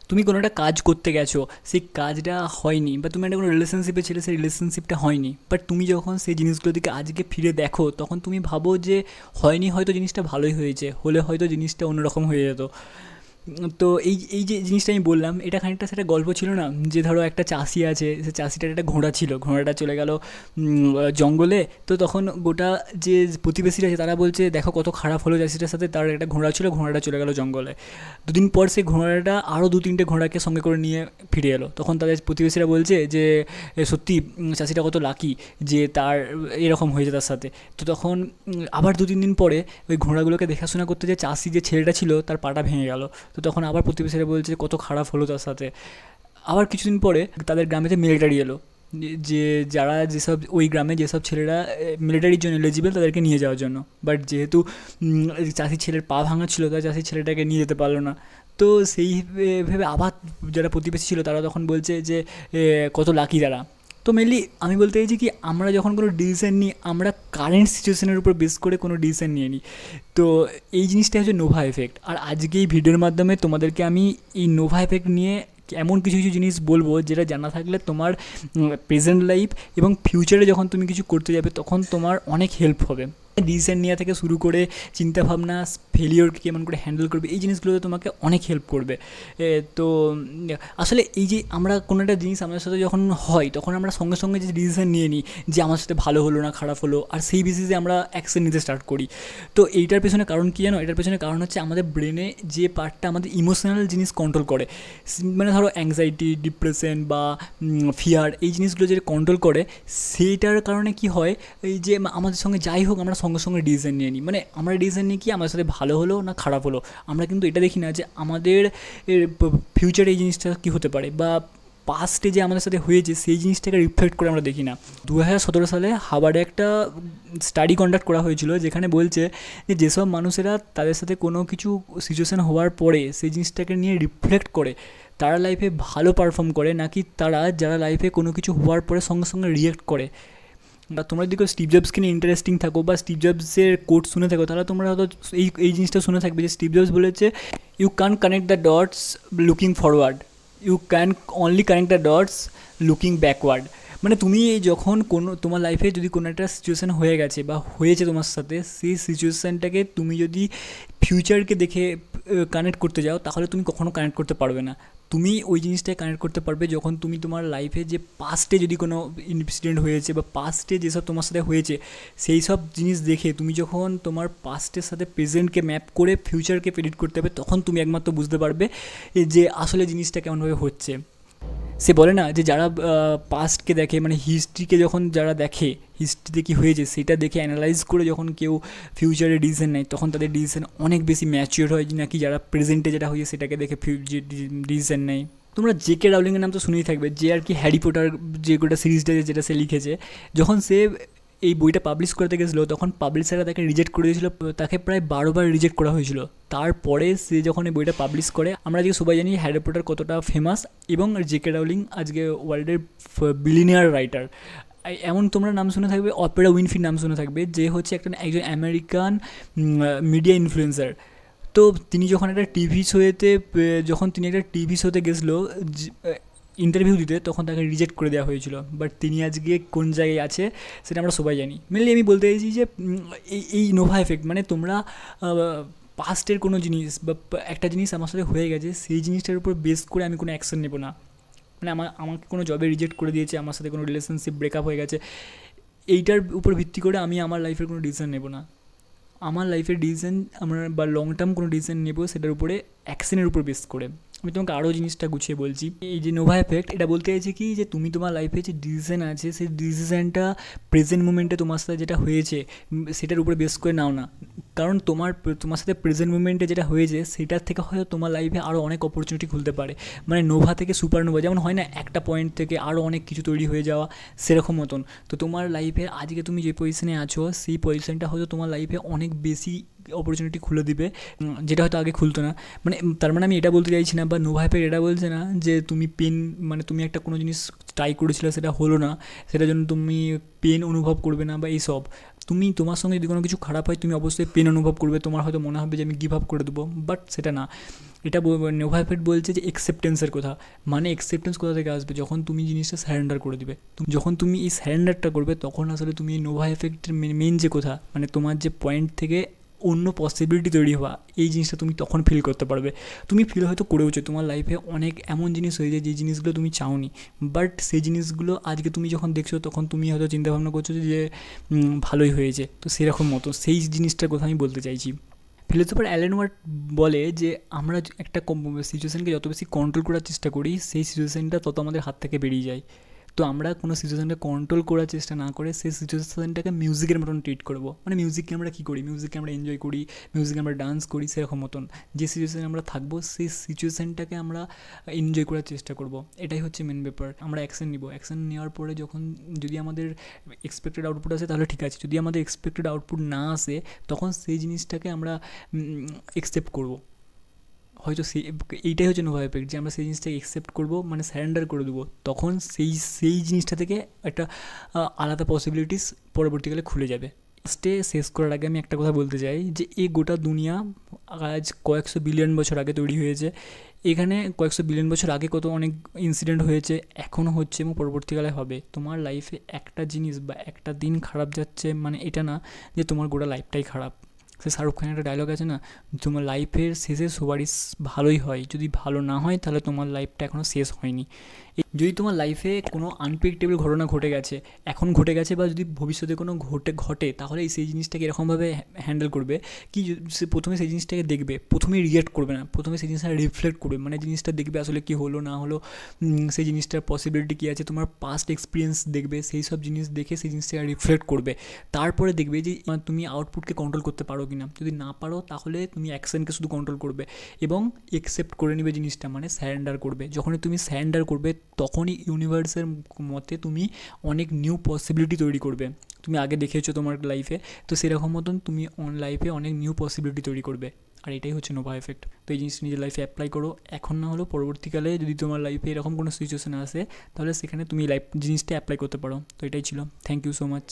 তুমি কোনো একটা কাজ করতে গেছো, সেই কাজটা হয়নি, বা তুমি একটা কোনো রিলেশনশিপে ছিলে, সেই রিলেশনশিপটা হয়নি, বাট তুমি যখন সেই জিনিসগুলো দিকে আজকে ফিরে দেখো তখন তুমি ভাবো যে হয়নি, হয়তো জিনিসটা ভালোই হয়েছে, হলে হয়তো জিনিসটা অন্যরকম হয়ে যেত। তো এই যে জিনিসটা আমি বললাম, এটা খানিকটা সেটা গল্প ছিল না, যে ধরো একটা চাষি আছে, সে চাষিটার একটা ঘোড়া ছিল, ঘোড়াটা চলে গেল জঙ্গলে। তো তখন গোটা যে প্রতিবেশীরা আছে তারা বলছে দেখো কত খারাপ হলো চাষিটার সাথে, তার একটা ঘোড়া ছিল, ঘোড়াটা চলে গেল জঙ্গলে। দুদিন পর সেই ঘোড়াটা আরও দু তিনটে ঘোড়াকে সঙ্গে করে নিয়ে ফিরে এলো। তখন তাদের প্রতিবেশীরা বলছে যে সত্যি চাষিটা কত লাকি যে তার এরকম হয়েছে তার সাথে। তো তখন আবার দু তিন দিন পরে ওই ঘোড়াগুলোকে দেখাশোনা করতে, যে চাষি যে ছেলেটা ছিল তার পাটা ভেঙে গেল। তো তখন আবার প্রতিবেশীরা বলছে কত খারাপ হলো তার সাথে। আবার কিছুদিন পরে তাদের গ্রামেতে মিলিটারি এলো, যে যারা যেসব ওই গ্রামে যেসব ছেলেরা মিলিটারির জন্য এলিজিবল তাদেরকে নিয়ে যাওয়ার জন্য। বাট যেহেতু চাষির ছেলের পা ভাঙা ছিল, তাই চাষির ছেলেটাকে নিয়ে যেতে পারলো না। তো সেই ভেবে আবার যারা প্রতিবেশী ছিল তারা তখন বলছে যে কত লাকি তারা। তো মেনলি আমি বলতে চাইছি কি, আমরা যখন কোনো ডিসিশন নিই, আমরা কারেন্ট সিচুয়েশনের উপর বেস করে কোনো ডিসিশন নিয়ে নিই। তো এই জিনিসটা হচ্ছে নোভা এফেক্ট। আর আজকে এই ভিডিওর মাধ্যমে তোমাদেরকে আমি এই নোভা এফেক্ট নিয়ে এমন কিছু কিছু জিনিস বলবো যেটা জানা থাকলে তোমার প্রেজেন্ট লাইফ এবং ফিউচারে যখন তুমি কিছু করতে যাবে তখন তোমার অনেক হেল্প হবে। ডিসিশন নেওয়া থেকে শুরু করে চিন্তাভাবনা, ফেলিওরকে কেমন করে হ্যান্ডেল করবে, এই জিনিসগুলোতে তোমাকে অনেক হেল্প করবে। তো আসলে এই যে আমরা কোনো একটা জিনিস আমাদের সাথে যখন হয় তখন আমরা সঙ্গে সঙ্গে যে ডিসিশন নিয়ে নিই যে আমার সাথে ভালো হলো না খারাপ হলো, আর সেই বেসিসে আমরা অ্যাকশন নিতে স্টার্ট করি। তো এইটার পেছনে কারণ কী জানো? এটার পেছনে কারণ হচ্ছে আমাদের ব্রেনে যে পার্টটা আমাদের ইমোশনাল জিনিস কন্ট্রোল করে, মানে ধরো অ্যাংজাইটি, ডিপ্রেশন বা ফিয়ার, এই জিনিসগুলো যে কন্ট্রোল করে, সেইটার কারণে কি হয়, এই যে আমাদের সঙ্গে যাই হোক আমরা সঙ্গে সঙ্গে ডিসিশন নিয়ে নিই। মানে আমরা ডিসিশন নিই কি আমাদের সাথে ভালো হলো না খারাপ হলো, আমরা কিন্তু এটা দেখি না যে আমাদের ফিউচারে এই জিনিসটা কী হতে পারে, বা পাস্টে যে আমাদের সাথে হয়েছে সেই জিনিসটাকে রিফ্লেক্ট করে আমরা দেখি না। 2017 সালে হার্ভার্ডে একটা স্টাডি কন্ডাক্ট করা হয়েছিল, যেখানে বলছে যে যেসব মানুষেরা তাদের সাথে কোনো কিছু সিচুয়েশান হওয়ার পরে সেই জিনিসটাকে নিয়ে রিফ্লেক্ট করে তারা লাইফে ভালো পারফর্ম করে, নাকি তারা যারা লাইফে কোনো কিছু হওয়ার পরে সঙ্গে সঙ্গে রিয়েক্ট করে। বা তোমরা যদি স্টিভ জবসকে নিয়ে ইন্টারেস্টিং থাকো বা স্টিভ জবসের কোট শুনে থাকো, তাহলে তোমরা হয়তো এই জিনিসটা শুনে থাকবে যে স্টিভ জবস বলেছে, you can connect the dots looking forward, you can only connect the dots looking backward. মানে তুমি যখন কোনো তোমার লাইফে যদি কোনো একটা সিচুয়েশান হয়ে গেছে বা হয়েছে তোমার সাথে, সেই সিচুয়েশানটাকে তুমি যদি ফিউচারকে দেখে কানেক্ট করতে যাও তাহলে তুমি কখনো কানেক্ট করতে পারবে না। তুমি ওই জিনিসটায় কানেক্ট করতে পারবে যখন তুমি তোমার লাইফে যে পাস্টে যদি কোনো ইনসিডেন্ট হয়েছে বা পাস্টে যেসব তোমার সাথে হয়েছে সেই সব জিনিস দেখে তুমি যখন তোমার পাস্টের সাথে প্রেজেন্টকে ম্যাপ করে ফিউচারকে প্রেডিক্ট করতে হবে, তখন তুমি একমাত্র বুঝতে পারবে যে আসলে জিনিসটা কেমনভাবে হচ্ছে। সে বলে না যে যারা পাস্টকে দেখে, মানে হিস্ট্রিকে যখন যারা দেখে, হিস্ট্রিতে কী হয়েছে সেটা দেখে অ্যানালাইজ করে যখন কেউ ফিউচারে ডিসিশন নেয় তখন তাদের ডিসিশন অনেক বেশি ম্যাচিওর হয়, নাকি যারা প্রেজেন্টে যেটা হয়েছে সেটাকে দেখে ডিসিশন নেয়। তোমরা জে.কে রাউলিংয়ের নাম তো শুনেই থাকবে, যে আর কি হ্যারি পটার যে গোটা সিরিজটা যেটা সে লিখেছে। যখন সে এই বইটা পাবলিশ করতে গেছিলো তখন পাবলিশাররা তাকে রিজেক্ট করে দিয়েছিলো, তাকে প্রায় 12বার রিজেক্ট করা হয়েছিল। তারপরে সে যখন এই বইটা পাবলিশ করে, আমরা আজকে সবাই জানি হ্যারি পটার কতটা ফেমাস, এবং জে.কে রাউলিং আজকে ওয়ার্ল্ডের বিলিনিয়ার রাইটার। এমন তোমরা নাম শুনে থাকবে, অপেরা উইনফ্রির নাম শুনে থাকবে, যে হচ্ছে একজন আমেরিকান মিডিয়া ইনফ্লুয়েন্সার। তো তিনি যখন একটা টিভি শোতে যখন তিনি একটা টিভি শোতে গেছিলো ইন্টারভিউ দিতে, তখন তাকে রিজেক্ট করে দেওয়া হয়েছিল। বাট তিনি আজকে কোন জায়গায় আছে সেটা আমরা সবাই জানি। মেনলি আমি বলতে চাইছি যে এই নোভা এফেক্ট, মানে তোমরা পাস্টের কোনো জিনিস বা একটা জিনিস আমার সাথে হয়ে গেছে, সেই জিনিসটার উপর বেস করে আমি কোনো অ্যাকশন নেবো না। মানে আমাকে কোনো জবে রিজেক্ট করে দিয়েছে, আমার সাথে কোনো রিলেশনশিপ ব্রেকআপ হয়ে গেছে, এইটার উপর ভিত্তি করে আমি আমার লাইফের কোনো ডিসিশন নেবো না। আমার লাইফের ডিসিশন আমরা বা লং টার্ম কোনো ডিসিশন নেবো সেটার উপরে অ্যাকশনের উপর বেস করে। আমি তোমাকে আরও জিনিসটা গুছিয়ে বলছি। এই যে নোভা এফেক্ট, এটা বলতে চাইছি কি, যে তুমি তোমার লাইফে যে ডিসিশন আছে সেই ডিসিশনটা প্রেজেন্ট মুমেন্টে তোমার সাথে যেটা হয়েছে সেটার উপরে বেস করে নাও না। কারণ তোমার সাথে প্রেজেন্ট মুমেন্টে যেটা হয়েছে সেটার থেকে হয়তো তোমার লাইফে আরও অনেক অপরচুনিটি খুলতে পারে। মানে নোভা থেকে সুপারনোভা, যেমন হয় না একটা পয়েন্ট থেকে আরও অনেক কিছু তৈরি হয়ে যাওয়া, সেরকম মতন। তো তোমার লাইফে আজকে তুমি যে পজিশনে আছো সেই পজিশনটা হয়তো তোমার লাইফে অনেক বেশি অপরচুনিটি খুলে দিবে, যেটা হয়তো আগে খুলতো না। মানে তার মানে আমি এটা বলতে চাইছি না, বা নোভা এফেক্ট এটা বলছে না যে তুমি মানে তুমি একটা কোনো জিনিস ট্রাই করেছিলে সেটা হলো না, সেটার জন্য তুমি পেন অনুভব করবে না বা এইসব। তুমি তোমার সঙ্গে যদি কোনো কিছু খারাপ হয় তুমি অবশ্যই পেন অনুভব করবে, তোমার হয়তো মনে হবে যে আমি গিভ আপ করে দেবো, বাট সেটা না। এটা নোভা এফেক্ট বলছে যে অ্যাকসেপ্টেন্সের কথা। মানে অ্যাকসেপ্টেন্স কোথা থেকে আসবে, যখন তুমি জিনিসটা স্যারেন্ডার করে দিবে। যখন তুমি এই স্যারেন্ডারটা করবে তখন আসলে তুমি এই নোভা এফেক্টের মেন যে কথা, মানে তোমার যে পয়েন্ট থেকে অন্য পসিবিলিটি তৈরি হওয়া, এই জিনিসটা তুমি তখন ফিল করতে পারবে। তুমি ফিল হয়তো করেওছো, তোমার লাইফে অনেক এমন জিনিস হয়ে যায় যে জিনিসগুলো তুমি চাওনি, বাট সেই জিনিসগুলো আজকে তুমি যখন দেখছো তখন তুমি হয়তো চিন্তাভাবনা করছো যে ভালোই হয়েছে। তো সেরকম মতো সেই জিনিসটার কথা আমি বলতে চাইছি। ফিলোসফার অ্যালেন ওয়াট বলে যে আমরা একটা সিচুয়েশানকে যত বেশি কন্ট্রোল করার চেষ্টা করি, সেই সিচুয়েশানটা তত আমাদের হাত থেকে বেরিয়ে যায়। তো আমরা কোনো সিচুয়েশানকে কন্ট্রোল করার চেষ্টা না করে সেই সিচুয়েশানটাকে মিউজিকের মতন ট্রিট করবো। মানে মিউজিককে আমরা কী করি, মিউজিককে আমরা এনজয় করি, মিউজিকে আমরা ডান্স করি, সেরকম মতন যে সিচুয়েশানে আমরা থাকবো সেই সিচুয়েশানটাকে আমরা এনজয় করার চেষ্টা করব। এটাই হচ্ছে মেন ব্যাপার। আমরা অ্যাকশন নিব, অ্যাকশন নেওয়ার পরে যখন যদি আমাদের এক্সপেক্টেড আউটপুট আসে তাহলে ঠিক আছে, যদি আমাদের এক্সপেক্টেড আউটপুট না আসে তখন সেই জিনিসটাকে আমরা অ্যাকসেপ্ট করব। হয়তো এইটাই হচ্ছে নোভা এফেক্ট, যে আমরা সেই জিনিসটাকে অ্যাকসেপ্ট করবো, মানে স্যারেন্ডার করে দেবো। তখন সেই জিনিসটা থেকে একটা আলাদা পসিবিলিটিস পরবর্তীকালে খুলে যাবে। লাস্টে শেষ করার আগে আমি একটা কথা বলতে চাই যে এই গোটা দুনিয়া আজ কয়েকশো বিলিয়ন বছর আগে তৈরি হয়েছে। এখানে কয়েকশো বিলিয়ন বছর আগে কত অনেক ইনসিডেন্ট হয়েছে, এখনও হচ্ছে এবং পরবর্তীকালে হবে। তোমার লাইফে একটা জিনিস বা একটা দিন খারাপ যাচ্ছে মানে এটা না যে তোমার গোটা লাইফটাই খারাপ। সে শাহরুখ খানের একটা ডায়লগ আছে না, তোমার লাইফের শেষে সবারই ভালোই হয়, যদি ভালো না হয় তাহলে তোমার লাইফটা এখনও শেষ হয়নি। যদি তোমার লাইফে কোনো আনপ্রেডিক্টেবল ঘটনা ঘটে গেছে, এখন ঘটে গেছে, বা যদি ভবিষ্যতে কোনো ঘটে তাহলে সেই জিনিসটাকে এরকমভাবে হ্যান্ডেল করবে কি, সে প্রথমে সেই জিনিসটাকে দেখবে, প্রথমে রিয়েক্ট করবে না, প্রথমে সেই জিনিসটা রিফ্লেক্ট করবে। মানে জিনিসটা দেখবে আসলে কী হলো না হলো, সেই জিনিসটার পসিবিলিটি কী আছে, তোমার পাস্ট এক্সপিরিয়েন্স দেখবে, সেই সব জিনিস দেখে সেই জিনিসটাকে রিফ্লেক্ট করবে। তারপরে দেখবে যে তুমি আউটপুটকে কন্ট্রোল করতে পারো কি না। যদি না পারো তাহলে তুমি অ্যাকশনকে শুধু কন্ট্রোল করবে এবং অ্যাকসেপ্ট করে নেবে জিনিসটা, মানে স্যারেন্ডার করবে। যখনই তুমি স্যারেন্ডার করবে তখনই ইউনিভার্সের মতে তুমি অনেক নিউ পসিবিলিটি তৈরি করবে। তুমি আগে দেখেছো তোমার লাইফে, তো সেরকম মতন তুমি লাইফে অনেক নিউ পসিবিলিটি তৈরি করবে। আর এটাই হচ্ছে নোভা এফেক্ট। তো এই জিনিসটা নিজের লাইফে অ্যাপ্লাই করো, এখন না হলেও পরবর্তীকালে যদি তোমার লাইফে এরকম কোনো সিচুয়েশন আসে তাহলে সেখানে তুমি জিনিসটা অ্যাপ্লাই করতে পারো। তো এটাই ছিল। Thank you so much.